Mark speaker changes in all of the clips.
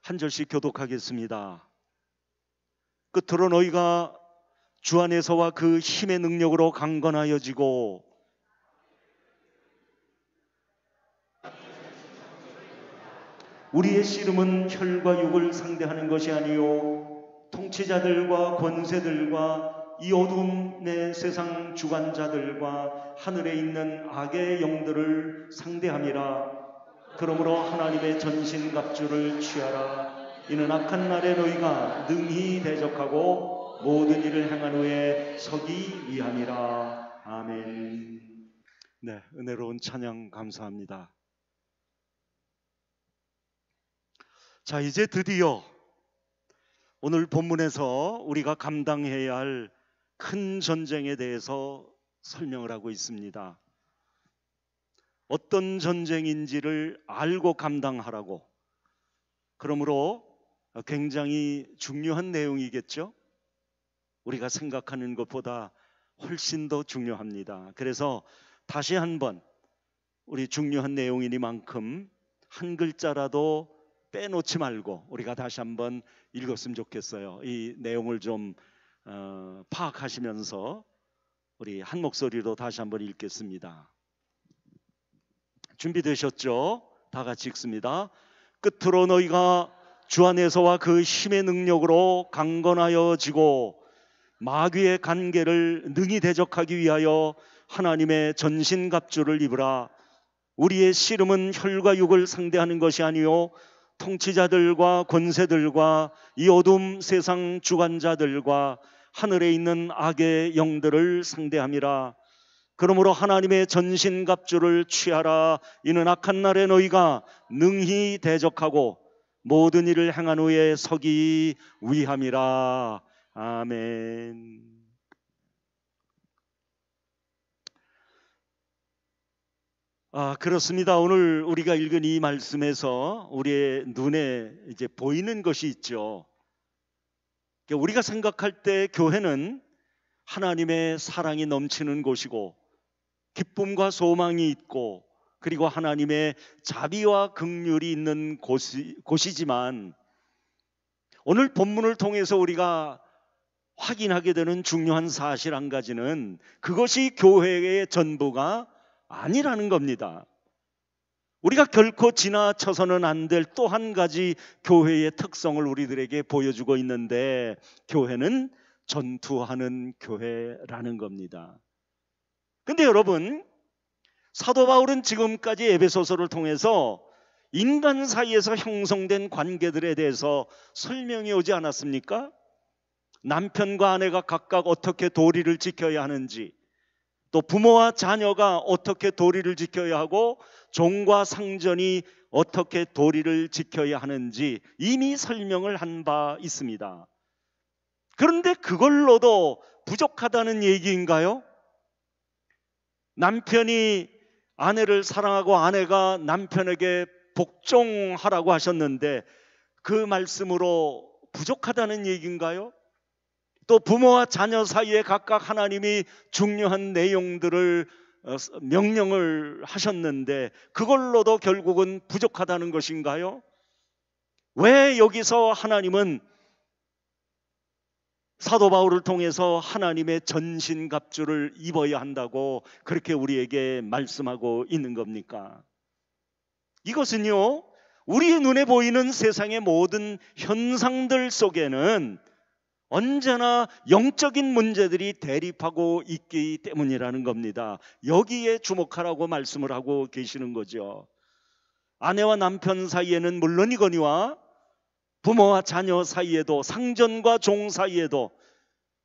Speaker 1: 한 절씩 교독하겠습니다. 끝으로 너희가 주 안에서와 그 힘의 능력으로 강건하여지고 우리의 씨름은 혈과 육을 상대하는 것이 아니요 통치자들과 권세들과 이 어둠의 세상 주관자들과 하늘에 있는 악의 영들을 상대함이라. 그러므로 하나님의 전신갑주를 취하라. 이는 악한 날에 너희가 능히 대적하고 모든 일을 행한 후에 서기 위함이라. 아멘. 네, 은혜로운 찬양 감사합니다. 자, 이제 드디어 오늘 본문에서 우리가 감당해야 할 큰 전쟁에 대해서 설명을 하고 있습니다. 어떤 전쟁인지를 알고 감당하라고. 그러므로 굉장히 중요한 내용이겠죠? 우리가 생각하는 것보다 훨씬 더 중요합니다. 그래서 다시 한번 우리 중요한 내용이니만큼 한 글자라도 빼놓지 말고 우리가 다시 한번 읽었으면 좋겠어요. 이 내용을 좀 파악하시면서 우리 한 목소리로 다시 한번 읽겠습니다. 준비되셨죠? 다 같이 읽습니다. 끝으로 너희가 주 안에서와 그 힘의 능력으로 강건하여지고 마귀의 간계를 능히 대적하기 위하여 하나님의 전신갑주를 입으라. 우리의 씨름은 혈과 육을 상대하는 것이 아니요 통치자들과 권세들과 이 어둠 세상 주관자들과 하늘에 있는 악의 영들을 상대함이라. 그러므로 하나님의 전신갑주를 취하라. 이는 악한 날에 너희가 능히 대적하고 모든 일을 행한 후에 서기 위함이라. 아멘. 그렇습니다. 오늘 우리가 읽은 이 말씀에서 우리의 눈에 이제 보이는 것이 있죠. 우리가 생각할 때 교회는 하나님의 사랑이 넘치는 곳이고 기쁨과 소망이 있고 그리고 하나님의 자비와 긍휼이 있는 곳이지만 오늘 본문을 통해서 우리가 확인하게 되는 중요한 사실 한 가지는 그것이 교회의 전부가 아니라는 겁니다. 우리가 결코 지나쳐서는 안 될 또 한 가지 교회의 특성을 우리들에게 보여주고 있는데 교회는 전투하는 교회라는 겁니다. 근데 여러분, 사도 바울은 지금까지 에베소서를 통해서 인간 사이에서 형성된 관계들에 대해서 설명이 오지 않았습니까? 남편과 아내가 각각 어떻게 도리를 지켜야 하는지, 또 부모와 자녀가 어떻게 도리를 지켜야 하고 종과 상전이 어떻게 도리를 지켜야 하는지 이미 설명을 한 바 있습니다. 그런데 그걸로도 부족하다는 얘기인가요? 남편이 아내를 사랑하고 아내가 남편에게 복종하라고 하셨는데 그 말씀으로 부족하다는 얘기인가요? 또 부모와 자녀 사이에 각각 하나님이 중요한 내용들을 명령을 하셨는데 그걸로도 결국은 부족하다는 것인가요? 왜 여기서 하나님은 사도 바울을 통해서 하나님의 전신갑주를 입어야 한다고 그렇게 우리에게 말씀하고 있는 겁니까? 이것은요, 우리의 눈에 보이는 세상의 모든 현상들 속에는 언제나 영적인 문제들이 대립하고 있기 때문이라는 겁니다. 여기에 주목하라고 말씀을 하고 계시는 거죠. 아내와 남편 사이에는 물론이거니와 부모와 자녀 사이에도, 상전과 종 사이에도,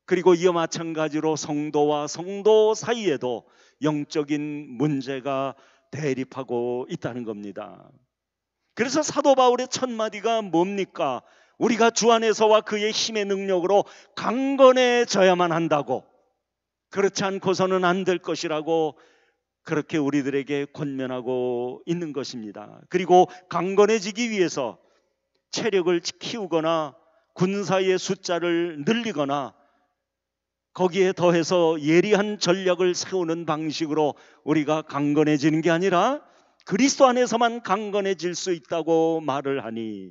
Speaker 1: 그리고 이와 마찬가지로 성도와 성도 사이에도 영적인 문제가 대립하고 있다는 겁니다. 그래서 사도 바울의 첫 마디가 뭡니까? 우리가 주 안에서와 그의 힘의 능력으로 강건해져야만 한다고, 그렇지 않고서는 안 될 것이라고 그렇게 우리들에게 권면하고 있는 것입니다. 그리고 강건해지기 위해서 체력을 키우거나 군사의 숫자를 늘리거나 거기에 더해서 예리한 전략을 세우는 방식으로 우리가 강건해지는 게 아니라 그리스도 안에서만 강건해질 수 있다고 말을 하니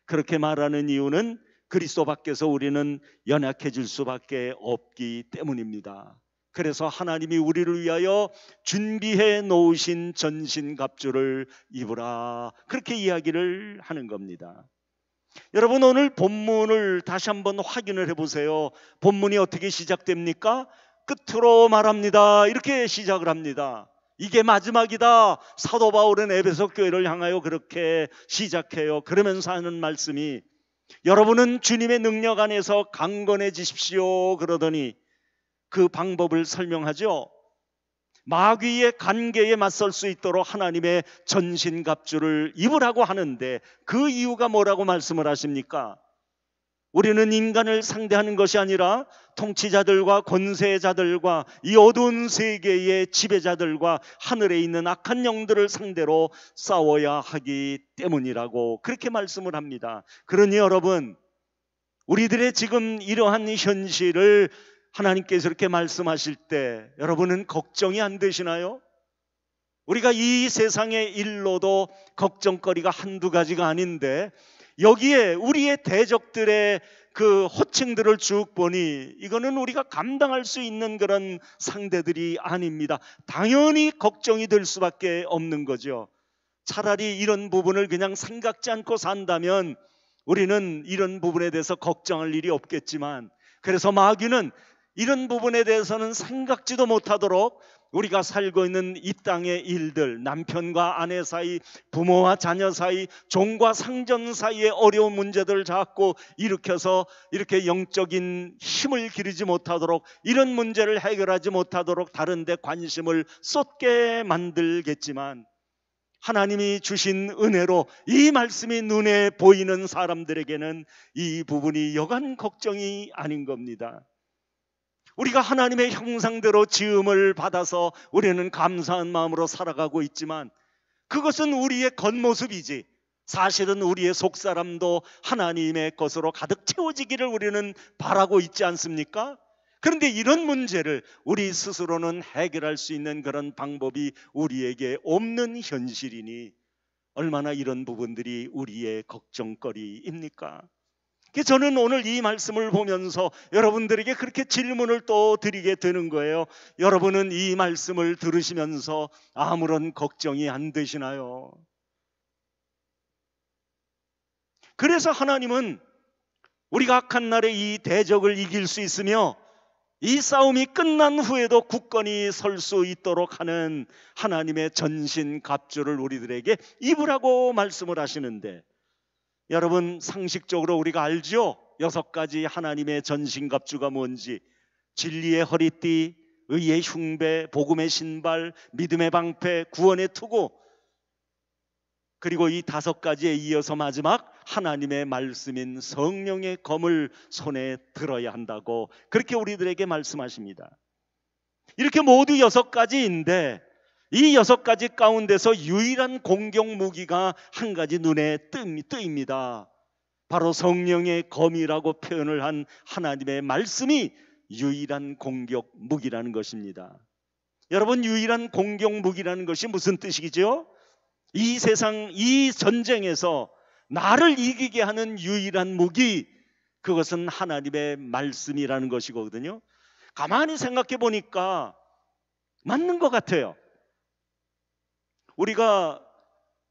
Speaker 1: 그렇게 말하는 이유는 그리스도 밖에서 우리는 연약해질 수밖에 없기 때문입니다. 그래서 하나님이 우리를 위하여 준비해 놓으신 전신갑주를 입으라, 그렇게 이야기를 하는 겁니다. 여러분, 오늘 본문을 다시 한번 확인을 해보세요. 본문이 어떻게 시작됩니까? 끝으로 말합니다, 이렇게 시작을 합니다. 이게 마지막이다. 사도 바울은 에베소 교회를 향하여 그렇게 시작해요. 그러면서 하는 말씀이, 여러분은 주님의 능력 안에서 강건해지십시오 그러더니 그 방법을 설명하죠. 마귀의 관계에 맞설 수 있도록 하나님의 전신갑주를 입으라고 하는데, 그 이유가 뭐라고 말씀을 하십니까? 우리는 인간을 상대하는 것이 아니라 통치자들과 권세자들과 이 어두운 세계의 지배자들과 하늘에 있는 악한 영들을 상대로 싸워야 하기 때문이라고 그렇게 말씀을 합니다. 그러니 여러분, 우리들의 지금 이러한 현실을 하나님께서 이렇게 말씀하실 때 여러분은 걱정이 안 되시나요? 우리가 이 세상의 일로도 걱정거리가 한두 가지가 아닌데, 여기에 우리의 대적들의 그 호칭들을 쭉 보니 이거는 우리가 감당할 수 있는 그런 상대들이 아닙니다. 당연히 걱정이 될 수밖에 없는 거죠. 차라리 이런 부분을 그냥 생각지 않고 산다면 우리는 이런 부분에 대해서 걱정할 일이 없겠지만, 그래서 마귀는 이런 부분에 대해서는 생각지도 못하도록 우리가 살고 있는 이 땅의 일들, 남편과 아내 사이, 부모와 자녀 사이, 종과 상전 사이의 어려운 문제들을 자꾸 일으켜서 이렇게 영적인 힘을 기르지 못하도록, 이런 문제를 해결하지 못하도록 다른 데 관심을 쏟게 만들겠지만, 하나님이 주신 은혜로 이 말씀이 눈에 보이는 사람들에게는 이 부분이 여간 걱정이 아닌 겁니다. 우리가 하나님의 형상대로 지음을 받아서 우리는 감사한 마음으로 살아가고 있지만, 그것은 우리의 겉모습이지 사실은 우리의 속사람도 하나님의 것으로 가득 채워지기를 우리는 바라고 있지 않습니까? 그런데 이런 문제를 우리 스스로는 해결할 수 있는 그런 방법이 우리에게 없는 현실이니 얼마나 이런 부분들이 우리의 걱정거리입니까? 저는 오늘 이 말씀을 보면서 여러분들에게 그렇게 질문을 또 드리게 되는 거예요. 여러분은 이 말씀을 들으시면서 아무런 걱정이 안 되시나요? 그래서 하나님은 우리가 악한 날에 이 대적을 이길 수 있으며 이 싸움이 끝난 후에도 굳건히 설 수 있도록 하는 하나님의 전신갑주를 우리들에게 입으라고 말씀을 하시는데, 여러분, 상식적으로 우리가 알죠? 6가지 하나님의 전신갑주가 뭔지. 진리의 허리띠, 의의 흉배, 복음의 신발, 믿음의 방패, 구원의 투구, 그리고 이 5가지에 이어서 마지막 하나님의 말씀인 성령의 검을 손에 들어야 한다고 그렇게 우리들에게 말씀하십니다. 이렇게 모두 6가지인데 이 6가지 가운데서 유일한 공격 무기가 한 가지 눈에 뜹니다. 바로 성령의 검이라고 표현을 한 하나님의 말씀이 유일한 공격 무기라는 것입니다. 여러분, 유일한 공격 무기라는 것이 무슨 뜻이죠? 이 세상, 이 전쟁에서 나를 이기게 하는 유일한 무기, 그것은 하나님의 말씀이라는 것이거든요. 가만히 생각해 보니까 맞는 것 같아요. 우리가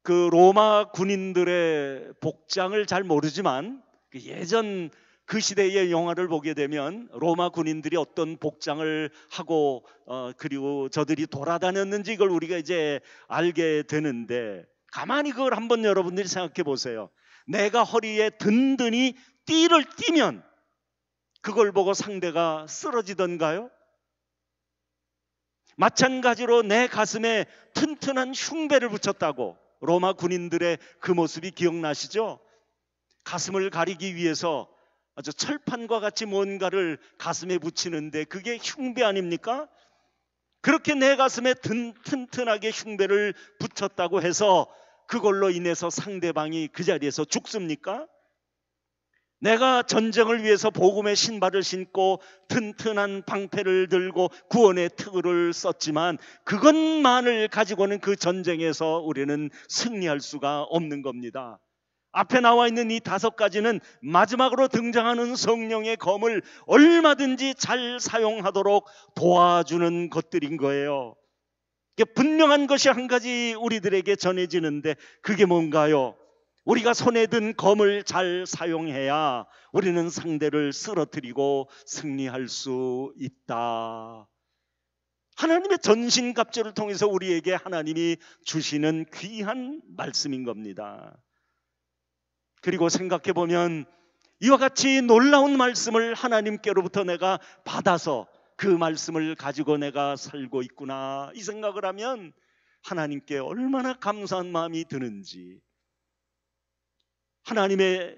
Speaker 1: 그 로마 군인들의 복장을 잘 모르지만 예전 그 시대의 영화를 보게 되면 로마 군인들이 어떤 복장을 하고 그리고 저들이 돌아다녔는지 이걸 우리가 이제 알게 되는데, 가만히 그걸 한번 여러분들이 생각해 보세요. 내가 허리에 든든히 띠를 띠면 그걸 보고 상대가 쓰러지던가요? 마찬가지로 내 가슴에 튼튼한 흉배를 붙였다고, 로마 군인들의 그 모습이 기억나시죠? 가슴을 가리기 위해서 아주 철판과 같이 뭔가를 가슴에 붙이는데 그게 흉배 아닙니까? 그렇게 내 가슴에 튼튼하게 흉배를 붙였다고 해서 그걸로 인해서 상대방이 그 자리에서 죽습니까? 내가 전쟁을 위해서 복음의 신발을 신고 튼튼한 방패를 들고 구원의 투구를 썼지만 그것만을 가지고는 그 전쟁에서 우리는 승리할 수가 없는 겁니다. 앞에 나와 있는 이 5가지는 마지막으로 등장하는 성령의 검을 얼마든지 잘 사용하도록 도와주는 것들인 거예요. 분명한 것이 한 가지 우리들에게 전해지는데 그게 뭔가요? 우리가 손에 든 검을 잘 사용해야 우리는 상대를 쓰러뜨리고 승리할 수 있다. 하나님의 전신갑주를 통해서 우리에게 하나님이 주시는 귀한 말씀인 겁니다. 그리고 생각해 보면 이와 같이 놀라운 말씀을 하나님께로부터 내가 받아서 그 말씀을 가지고 내가 살고 있구나, 이 생각을 하면 하나님께 얼마나 감사한 마음이 드는지, 하나님의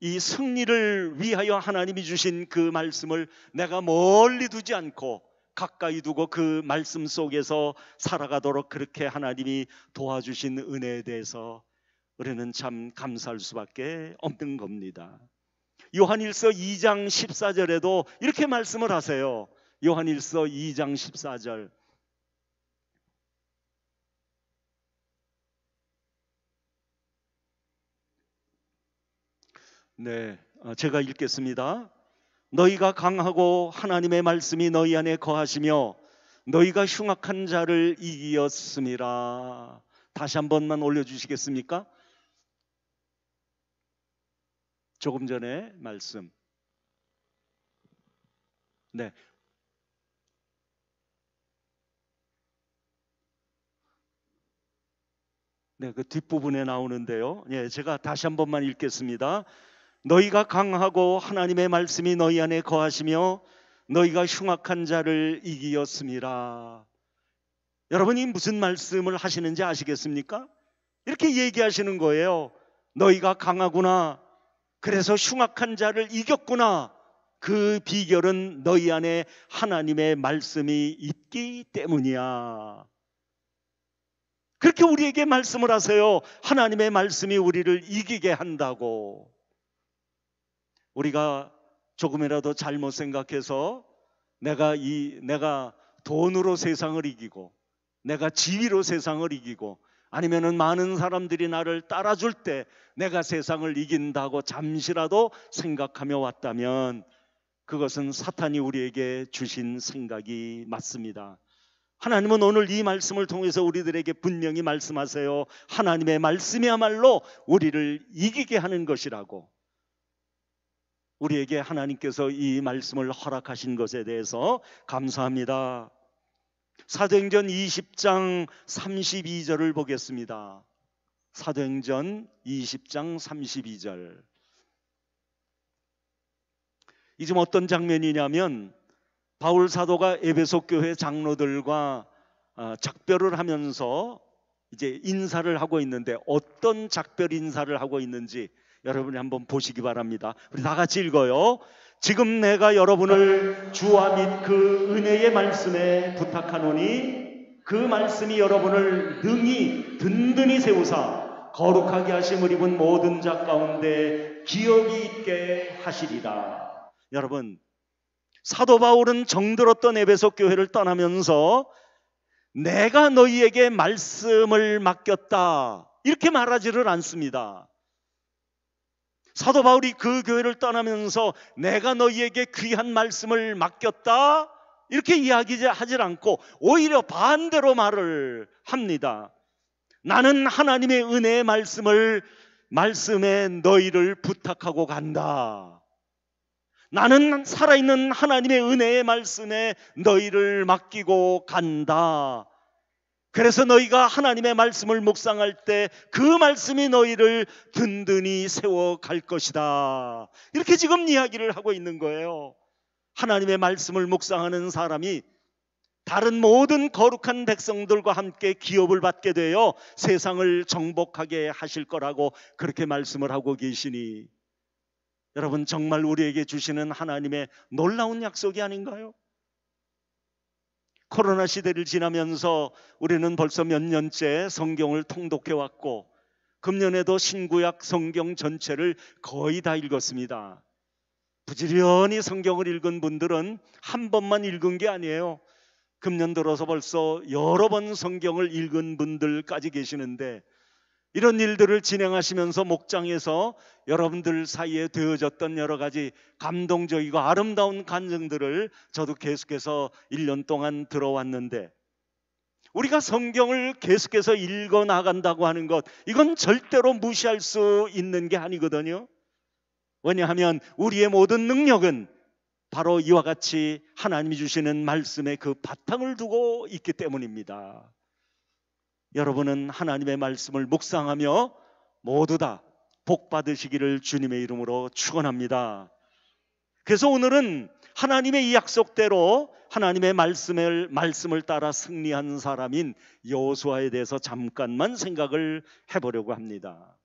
Speaker 1: 이 승리를 위하여 하나님이 주신 그 말씀을 내가 멀리 두지 않고 가까이 두고 그 말씀 속에서 살아가도록 그렇게 하나님이 도와주신 은혜에 대해서 우리는 참 감사할 수밖에 없는 겁니다. 요한일서 2장 14절에도 이렇게 말씀을 하세요. 요한일서 2장 14절. 네, 제가 읽겠습니다. 너희가 강하고 하나님의 말씀이 너희 안에 거하시며 너희가 흉악한 자를 이기었음이라. 다시 한 번만 올려주시겠습니까? 조금 전에 말씀. 네. 네, 그 뒷부분에 나오는데요. 예, 제가 다시 한 번만 읽겠습니다. 너희가 강하고 하나님의 말씀이 너희 안에 거하시며 너희가 흉악한 자를 이기었음이라. 여러분이 무슨 말씀을 하시는지 아시겠습니까? 이렇게 얘기하시는 거예요. 너희가 강하구나. 그래서 흉악한 자를 이겼구나. 그 비결은 너희 안에 하나님의 말씀이 있기 때문이야. 그렇게 우리에게 말씀을 하세요. 하나님의 말씀이 우리를 이기게 한다고. 우리가 조금이라도 잘못 생각해서 내가 돈으로 세상을 이기고 내가 지위로 세상을 이기고 아니면은 많은 사람들이 나를 따라줄 때 내가 세상을 이긴다고 잠시라도 생각하며 왔다면 그것은 사탄이 우리에게 주신 생각이 맞습니다. 하나님은 오늘 이 말씀을 통해서 우리들에게 분명히 말씀하세요. 하나님의 말씀이야말로 우리를 이기게 하는 것이라고. 우리에게 하나님께서 이 말씀을 허락하신 것에 대해서 감사합니다. 사도행전 20장 32절을 보겠습니다. 사도행전 20장 32절. 이 좀 어떤 장면이냐면 바울 사도가 에베소 교회 장로들과 작별을 하면서 이제 인사를 하고 있는데 어떤 작별 인사를 하고 있는지 여러분이 한번 보시기 바랍니다. 우리 다 같이 읽어요. 지금 내가 여러분을 주와 및 그 은혜의 말씀에 부탁하노니 그 말씀이 여러분을 능히 든든히 세우사 거룩하게 하심을 입은 모든 자 가운데 기억이 있게 하시리라. 여러분, 사도 바울은 정들었던 에베소 교회를 떠나면서 내가 너희에게 말씀을 맡겼다 이렇게 말하지를 않습니다. 사도 바울이 그 교회를 떠나면서 내가 너희에게 귀한 말씀을 맡겼다 이렇게 이야기하지 않고 오히려 반대로 말을 합니다. 나는 하나님의 은혜의 말씀에 너희를 부탁하고 간다. 나는 살아있는 하나님의 은혜의 말씀에 너희를 맡기고 간다. 그래서 너희가 하나님의 말씀을 묵상할 때 그 말씀이 너희를 든든히 세워갈 것이다. 이렇게 지금 이야기를 하고 있는 거예요. 하나님의 말씀을 묵상하는 사람이 다른 모든 거룩한 백성들과 함께 기업을 받게 되어 세상을 정복하게 하실 거라고 그렇게 말씀을 하고 계시니 여러분, 정말 우리에게 주시는 하나님의 놀라운 약속이 아닌가요? 코로나 시대를 지나면서 우리는 벌써 몇 년째 성경을 통독해 왔고 금년에도 신구약 성경 전체를 거의 다 읽었습니다. 부지런히 성경을 읽은 분들은 한 번만 읽은 게 아니에요. 금년 들어서 벌써 여러 번 성경을 읽은 분들까지 계시는데 이런 일들을 진행하시면서 목장에서 여러분들 사이에 되어졌던 여러 가지 감동적이고 아름다운 간증들을 저도 계속해서 1년 동안 들어왔는데, 우리가 성경을 계속해서 읽어 나간다고 하는 것, 이건 절대로 무시할 수 있는 게 아니거든요. 왜냐하면 우리의 모든 능력은 바로 이와 같이 하나님이 주시는 말씀에 그 바탕을 두고 있기 때문입니다. 여러분은 하나님의 말씀을 묵상하며 모두 다 복 받으시기를 주님의 이름으로 축원합니다. 그래서 오늘은 하나님의 이 약속대로 하나님의 말씀을 따라 승리한 사람인 여호수아에 대해서 잠깐만 생각을 해보려고 합니다.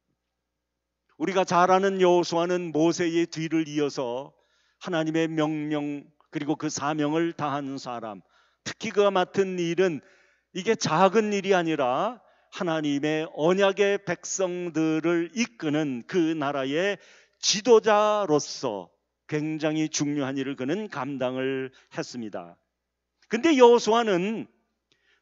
Speaker 1: 우리가 잘 아는 여호수아는 모세의 뒤를 이어서 하나님의 명령 그리고 그 사명을 다한 사람, 특히 그가 맡은 일은 이게 작은 일이 아니라 하나님의 언약의 백성들을 이끄는 그 나라의 지도자로서 굉장히 중요한 일을 그는 감당을 했습니다. 근데 여호수아는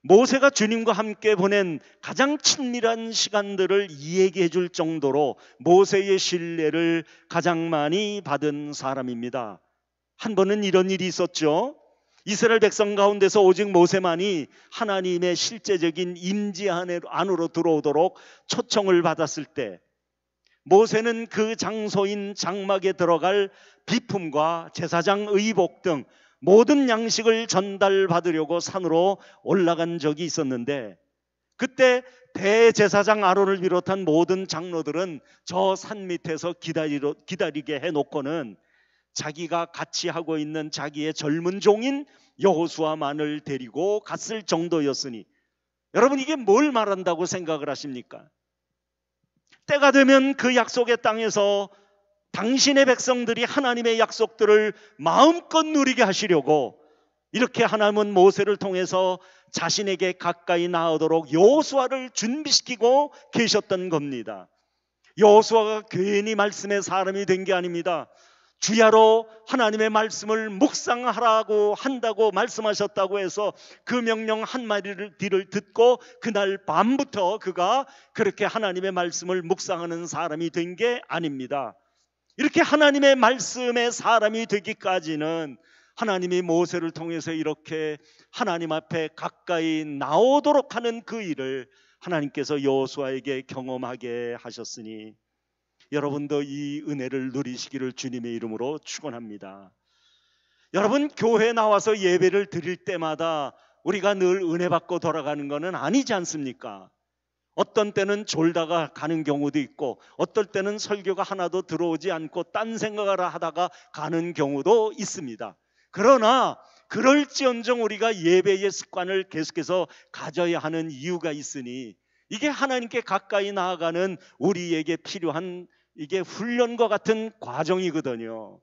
Speaker 1: 모세가 주님과 함께 보낸 가장 친밀한 시간들을 이야기해 줄 정도로 모세의 신뢰를 가장 많이 받은 사람입니다. 한 번은 이런 일이 있었죠. 이스라엘 백성 가운데서 오직 모세만이 하나님의 실제적인 임재 안으로 들어오도록 초청을 받았을 때, 모세는 그 장소인 장막에 들어갈 비품과 제사장 의복 등 모든 양식을 전달받으려고 산으로 올라간 적이 있었는데, 그때 대제사장 아론을 비롯한 모든 장로들은 저 산 밑에서 기다리게 해놓고는 자기가 같이 하고 있는 자기의 젊은 종인 여호수아만을 데리고 갔을 정도였으니, 여러분 이게 뭘 말한다고 생각을 하십니까? 때가 되면 그 약속의 땅에서 당신의 백성들이 하나님의 약속들을 마음껏 누리게 하시려고 이렇게 하나님은 모세를 통해서 자신에게 가까이 나오도록 여호수아를 준비시키고 계셨던 겁니다. 여호수아가 괜히 말씀의 사람이 된 게 아닙니다. 주야로 하나님의 말씀을 묵상하라고 한다고 말씀하셨다고 해서 그 명령 한마디를 듣고 그날 밤부터 그가 그렇게 하나님의 말씀을 묵상하는 사람이 된 게 아닙니다. 이렇게 하나님의 말씀의 사람이 되기까지는 하나님이 모세를 통해서 이렇게 하나님 앞에 가까이 나오도록 하는 그 일을 하나님께서 여호수아에게 경험하게 하셨으니, 여러분도 이 은혜를 누리시기를 주님의 이름으로 축원합니다. 여러분, 교회에 나와서 예배를 드릴 때마다 우리가 늘 은혜 받고 돌아가는 것은 아니지 않습니까? 어떤 때는 졸다가 가는 경우도 있고, 어떨 때는 설교가 하나도 들어오지 않고 딴 생각을 하다가 가는 경우도 있습니다. 그러나 그럴지언정 우리가 예배의 습관을 계속해서 가져야 하는 이유가 있으니, 이게 하나님께 가까이 나아가는 우리에게 필요한 이게 훈련과 같은 과정이거든요.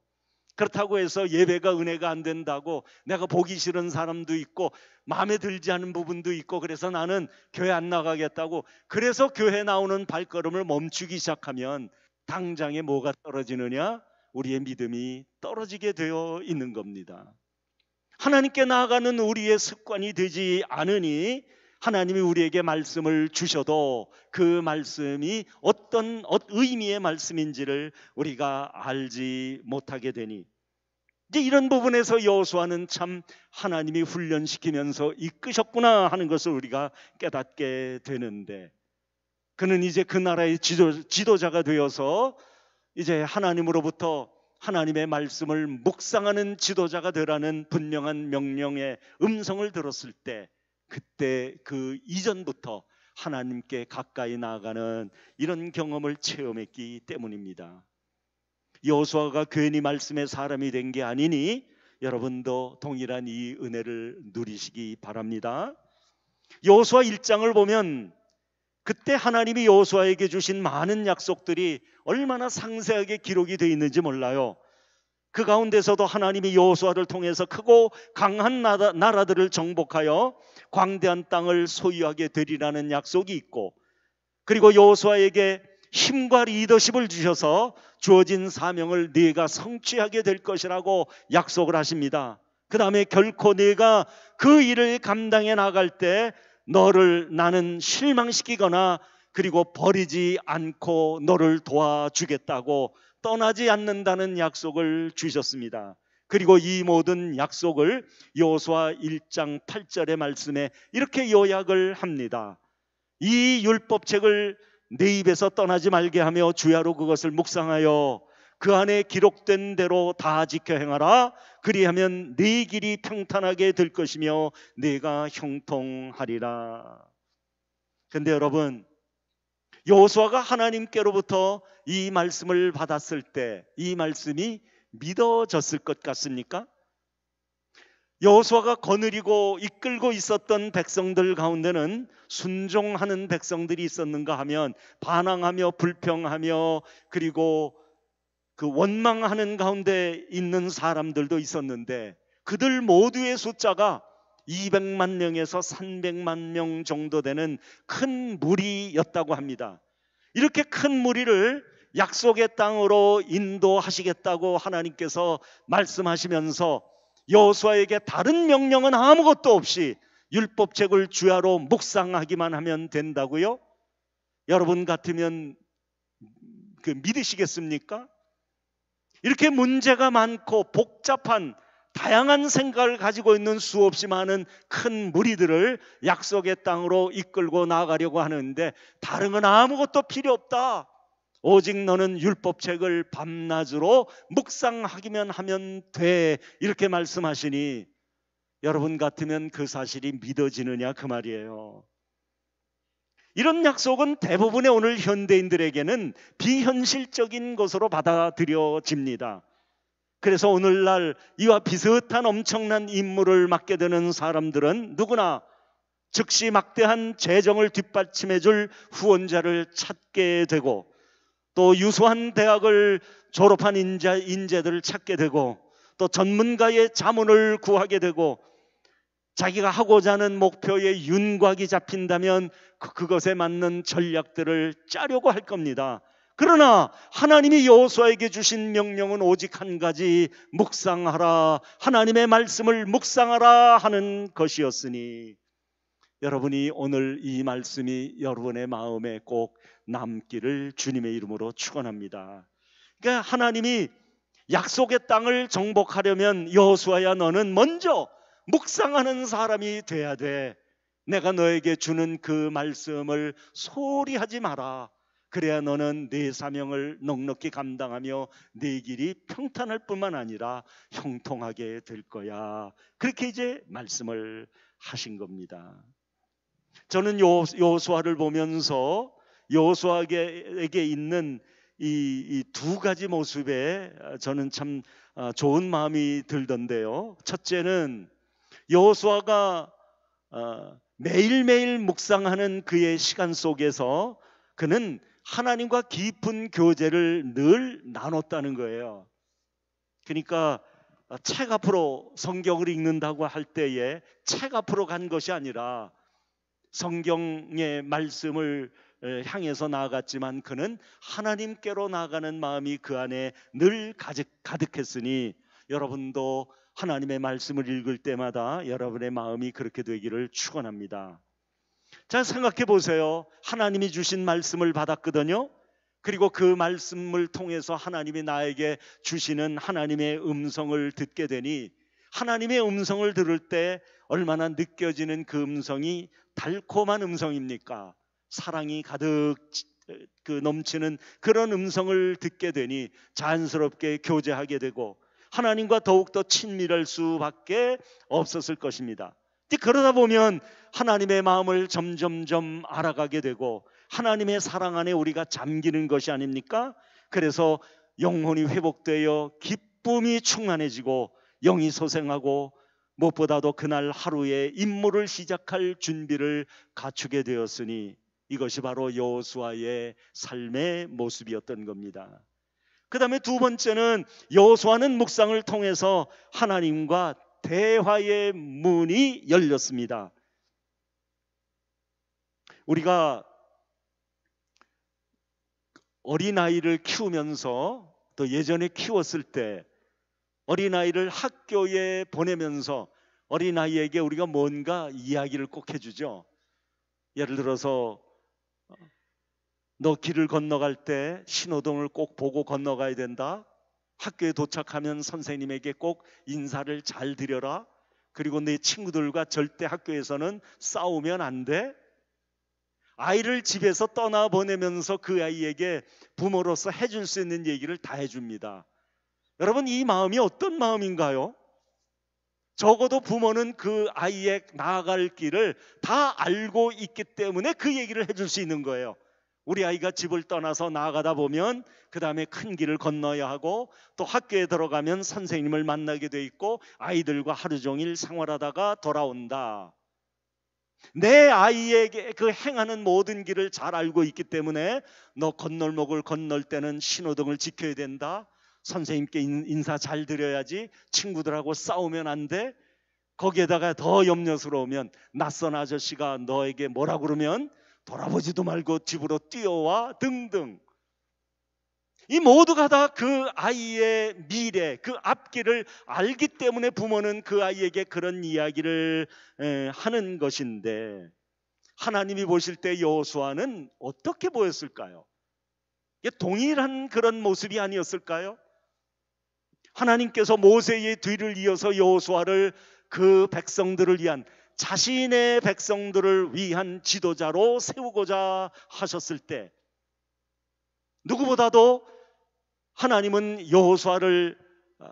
Speaker 1: 그렇다고 해서 예배가 은혜가 안 된다고 내가 보기 싫은 사람도 있고 마음에 들지 않은 부분도 있고 그래서 나는 교회 안 나가겠다고, 그래서 교회 나오는 발걸음을 멈추기 시작하면 당장에 뭐가 떨어지느냐? 우리의 믿음이 떨어지게 되어 있는 겁니다. 하나님께 나아가는 우리의 습관이 되지 않으니 하나님이 우리에게 말씀을 주셔도 그 말씀이 어떤 의미의 말씀인지를 우리가 알지 못하게 되니, 이제 이런 부분에서 여호수아는 참 하나님이 훈련시키면서 이끄셨구나 하는 것을 우리가 깨닫게 되는데, 그는 이제 그 나라의 지도자가 되어서 이제 하나님으로부터 하나님의 말씀을 묵상하는 지도자가 되라는 분명한 명령의 음성을 들었을 때, 그때 그 이전부터 하나님께 가까이 나아가는 이런 경험을 체험했기 때문입니다. 여호수아가 괜히 말씀의 사람이 된 게 아니니 여러분도 동일한 이 은혜를 누리시기 바랍니다. 여호수아 1장을 보면 그때 하나님이 여호수아에게 주신 많은 약속들이 얼마나 상세하게 기록이 되어 있는지 몰라요. 그 가운데서도 하나님이 여호수아를 통해서 크고 강한 나라들을 정복하여 광대한 땅을 소유하게 되리라는 약속이 있고, 그리고 여호수아에게 힘과 리더십을 주셔서 주어진 사명을 네가 성취하게 될 것이라고 약속을 하십니다. 그 다음에 결코 네가 그 일을 감당해 나갈 때 너를 나는 실망시키거나 그리고 버리지 않고 너를 도와주겠다고 떠나지 않는다는 약속을 주셨습니다. 그리고 이 모든 약속을 여호수아 1장 8절의 말씀에 이렇게 요약을 합니다. 이 율법책을 내 입에서 떠나지 말게 하며 주야로 그것을 묵상하여 그 안에 기록된 대로 다 지켜 행하라. 그리하면 네 길이 평탄하게 될 것이며 네가 형통하리라. 근데 여러분, 여호수아가 하나님께로부터 이 말씀을 받았을 때 이 말씀이 믿어졌을 것 같습니까? 여호수아가 거느리고 이끌고 있었던 백성들 가운데는 순종하는 백성들이 있었는가 하면 반항하며 불평하며 그리고 그 원망하는 가운데 있는 사람들도 있었는데 그들 모두의 숫자가 200만 명에서 300만 명 정도 되는 큰 무리였다고 합니다. 이렇게 큰 무리를 약속의 땅으로 인도하시겠다고 하나님께서 말씀하시면서 여호수아에게 다른 명령은 아무것도 없이 율법책을 주야로 묵상하기만 하면 된다고요? 여러분 같으면 믿으시겠습니까? 이렇게 문제가 많고 복잡한 다양한 생각을 가지고 있는 수없이 많은 큰 무리들을 약속의 땅으로 이끌고 나가려고 하는데 다른 건 아무것도 필요 없다. 오직 너는 율법책을 밤낮으로 묵상하기만 하면 돼. 이렇게 말씀하시니 여러분 같으면 그 사실이 믿어지느냐 그 말이에요. 이런 약속은 대부분의 오늘 현대인들에게는 비현실적인 것으로 받아들여집니다. 그래서 오늘날 이와 비슷한 엄청난 임무를 맡게 되는 사람들은 누구나 즉시 막대한 재정을 뒷받침해 줄 후원자를 찾게 되고 또 유수한 대학을 졸업한 인재들을 찾게 되고 또 전문가의 자문을 구하게 되고 자기가 하고자 하는 목표에 윤곽이 잡힌다면 그것에 맞는 전략들을 짜려고 할 겁니다. 그러나 하나님이 여호수아에게 주신 명령은 오직 한 가지, 묵상하라, 하나님의 말씀을 묵상하라 하는 것이었으니 여러분이 오늘 이 말씀이 여러분의 마음에 꼭 남기를 주님의 이름으로 축원합니다. 그러니까 하나님이 약속의 땅을 정복하려면 여호수아야 너는 먼저 묵상하는 사람이 돼야 돼. 내가 너에게 주는 그 말씀을 소홀히 하지 마라. 그래야 너는 네 사명을 넉넉히 감당하며 네 길이 평탄할 뿐만 아니라 형통하게 될 거야. 그렇게 이제 말씀을 하신 겁니다. 저는 여호수아를 보면서 여호수아에게 있는 이 두 가지 모습에 저는 참 좋은 마음이 들던데요. 첫째는 여호수아가 매일매일 묵상하는 그의 시간 속에서 그는 하나님과 깊은 교제를 늘 나눴다는 거예요. 그러니까 책 앞으로 성경을 읽는다고 할 때에 책 앞으로 간 것이 아니라 성경의 말씀을 향해서 나아갔지만 그는 하나님께로 나아가는 마음이 그 안에 늘 가득했으니 여러분도 하나님의 말씀을 읽을 때마다 여러분의 마음이 그렇게 되기를 축원합니다. 자, 생각해 보세요. 하나님이 주신 말씀을 받았거든요. 그리고 그 말씀을 통해서 하나님이 나에게 주시는 하나님의 음성을 듣게 되니 하나님의 음성을 들을 때 얼마나 느껴지는 그 음성이 달콤한 음성입니까? 사랑이 가득 넘치는 그런 음성을 듣게 되니 자연스럽게 교제하게 되고 하나님과 더욱더 친밀할 수밖에 없었을 것입니다. 그러다 보면 하나님의 마음을 점점점 알아가게 되고 하나님의 사랑 안에 우리가 잠기는 것이 아닙니까? 그래서 영혼이 회복되어 기쁨이 충만해지고 영이 소생하고 무엇보다도 그날 하루의 임무를 시작할 준비를 갖추게 되었으니 이것이 바로 여호수아의 삶의 모습이었던 겁니다. 그 다음에 두 번째는 여호수아는 묵상을 통해서 하나님과 대화의 문이 열렸습니다. 우리가 어린아이를 키우면서 또 예전에 키웠을 때 어린아이를 학교에 보내면서 어린아이에게 우리가 뭔가 이야기를 꼭 해주죠. 예를 들어서 너 길을 건너갈 때 신호등을 꼭 보고 건너가야 된다. 학교에 도착하면 선생님에게 꼭 인사를 잘 드려라. 그리고 네 친구들과 절대 학교에서는 싸우면 안 돼. 아이를 집에서 떠나보내면서 그 아이에게 부모로서 해줄 수 있는 얘기를 다 해줍니다. 여러분, 이 마음이 어떤 마음인가요? 적어도 부모는 그 아이의 나아갈 길을 다 알고 있기 때문에 그 얘기를 해줄 수 있는 거예요. 우리 아이가 집을 떠나서 나아가다 보면 그 다음에 큰 길을 건너야 하고, 또 학교에 들어가면 선생님을 만나게 돼 있고 아이들과 하루 종일 생활하다가 돌아온다. 내 아이에게 그 행하는 모든 길을 잘 알고 있기 때문에 너 건널목을 건널 때는 신호등을 지켜야 된다. 선생님께 인사 잘 드려야지. 친구들하고 싸우면 안 돼. 거기에다가 더 염려스러우면 낯선 아저씨가 너에게 뭐라 그러면 돌아보지도 말고 집으로 뛰어와 등등. 이 모두가 다 그 아이의 미래, 그 앞길을 알기 때문에 부모는 그 아이에게 그런 이야기를 하는 것인데, 하나님이 보실 때 여호수아는 어떻게 보였을까요? 이게 동일한 그런 모습이 아니었을까요? 하나님께서 모세의 뒤를 이어서 여호수아를 그 백성들을 위한, 자신의 백성들을 위한 지도자로 세우고자 하셨을 때, 누구보다도 하나님은 여호수아를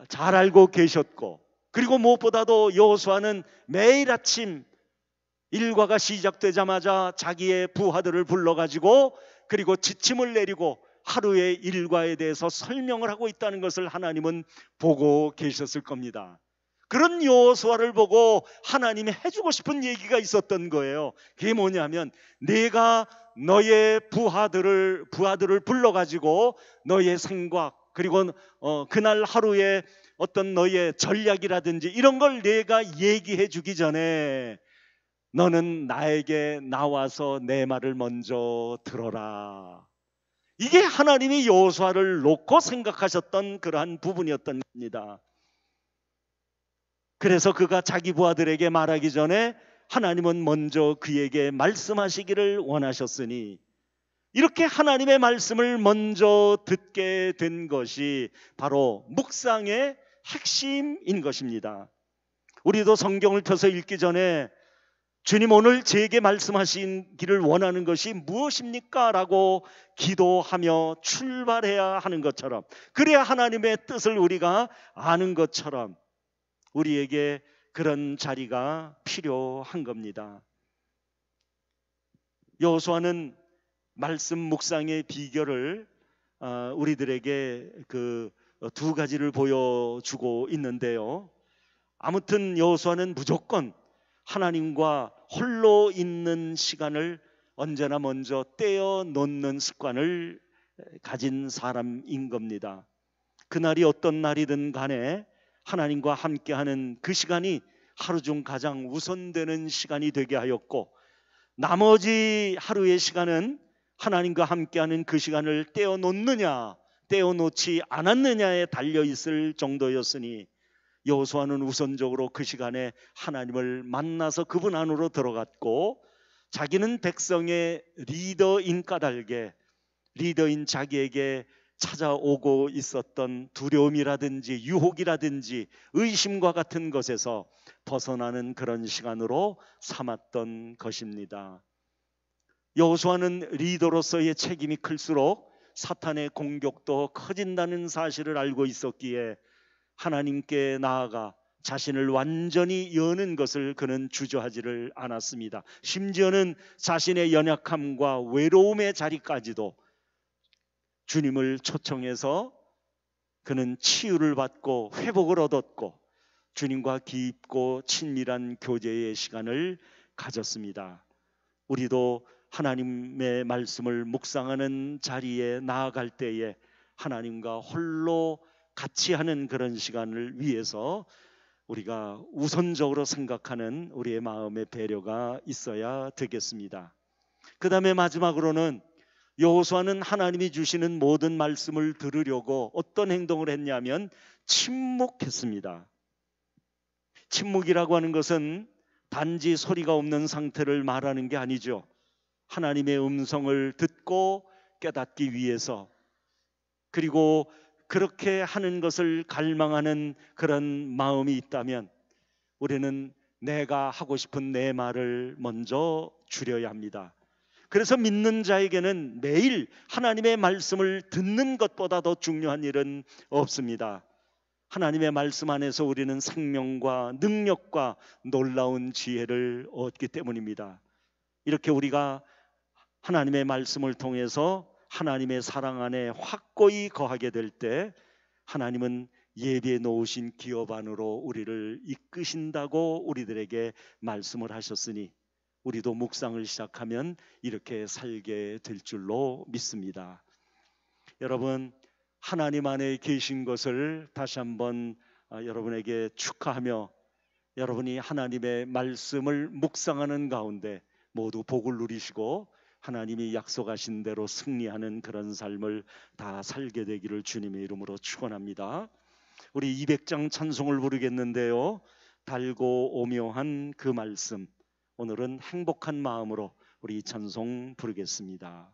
Speaker 1: 잘 알고 계셨고, 그리고 무엇보다도 여호수아는 매일 아침 일과가 시작되자마자 자기의 부하들을 불러가지고 그리고 지침을 내리고 하루의 일과에 대해서 설명을 하고 있다는 것을 하나님은 보고 계셨을 겁니다. 그런 여호수아를 보고 하나님이 해주고 싶은 얘기가 있었던 거예요. 그게 뭐냐면, 내가 너의 부하들을 불러가지고 너의 생각, 그리고 그날 하루에 어떤 너의 전략이라든지 이런 걸 내가 얘기해 주기 전에 너는 나에게 나와서 내 말을 먼저 들어라. 이게 하나님이 여호수아를 놓고 생각하셨던 그러한 부분이었던 겁니다. 그래서 그가 자기 부하들에게 말하기 전에 하나님은 먼저 그에게 말씀하시기를 원하셨으니, 이렇게 하나님의 말씀을 먼저 듣게 된 것이 바로 묵상의 핵심인 것입니다. 우리도 성경을 펴서 읽기 전에 주님, 오늘 제게 말씀하시기를 원하는 것이 무엇입니까? 라고 기도하며 출발해야 하는 것처럼, 그래야 하나님의 뜻을 우리가 아는 것처럼 우리에게 그런 자리가 필요한 겁니다. 여호수아는 말씀 묵상의 비결을 우리들에게 그 두 가지를 보여주고 있는데요. 아무튼 여호수아는 무조건 하나님과 홀로 있는 시간을 언제나 먼저 떼어 놓는 습관을 가진 사람인 겁니다. 그날이 어떤 날이든 간에 하나님과 함께하는 그 시간이 하루 중 가장 우선되는 시간이 되게 하였고, 나머지 하루의 시간은 하나님과 함께하는 그 시간을 떼어놓느냐 떼어놓지 않았느냐에 달려있을 정도였으니, 여호수아는 우선적으로 그 시간에 하나님을 만나서 그분 안으로 들어갔고, 자기는 백성의 리더인 까닭에 리더인 자기에게 찾아오고 있었던 두려움이라든지 유혹이라든지 의심과 같은 것에서 벗어나는 그런 시간으로 삼았던 것입니다. 여호수아는 리더로서의 책임이 클수록 사탄의 공격도 커진다는 사실을 알고 있었기에 하나님께 나아가 자신을 완전히 여는 것을 그는 주저하지를 않았습니다. 심지어는 자신의 연약함과 외로움의 자리까지도 주님을 초청해서 그는 치유를 받고 회복을 얻었고 주님과 깊고 친밀한 교제의 시간을 가졌습니다. 우리도 하나님의 말씀을 묵상하는 자리에 나아갈 때에 하나님과 홀로 같이 하는 그런 시간을 위해서 우리가 우선적으로 생각하는 우리의 마음의 배려가 있어야 되겠습니다. 그 다음에 마지막으로는 여호수아는 하나님이 주시는 모든 말씀을 들으려고 어떤 행동을 했냐면 침묵했습니다. 침묵이라고 하는 것은 단지 소리가 없는 상태를 말하는 게 아니죠. 하나님의 음성을 듣고 깨닫기 위해서, 그리고 그렇게 하는 것을 갈망하는 그런 마음이 있다면 우리는 내가 하고 싶은 내 말을 먼저 줄여야 합니다. 그래서 믿는 자에게는 매일 하나님의 말씀을 듣는 것보다 더 중요한 일은 없습니다. 하나님의 말씀 안에서 우리는 생명과 능력과 놀라운 지혜를 얻기 때문입니다. 이렇게 우리가 하나님의 말씀을 통해서 하나님의 사랑 안에 확고히 거하게 될 때 하나님은 예비해 놓으신 기업 안으로 우리를 이끄신다고 우리들에게 말씀을 하셨으니 우리도 묵상을 시작하면 이렇게 살게 될 줄로 믿습니다. 여러분, 하나님 안에 계신 것을 다시 한번 여러분에게 축하하며 여러분이 하나님의 말씀을 묵상하는 가운데 모두 복을 누리시고 하나님이 약속하신 대로 승리하는 그런 삶을 다 살게 되기를 주님의 이름으로 축원합니다. 우리 200장 찬송을 부르겠는데요, 달고 오묘한 그 말씀, 오늘은 행복한 마음으로 우리 찬송 부르겠습니다.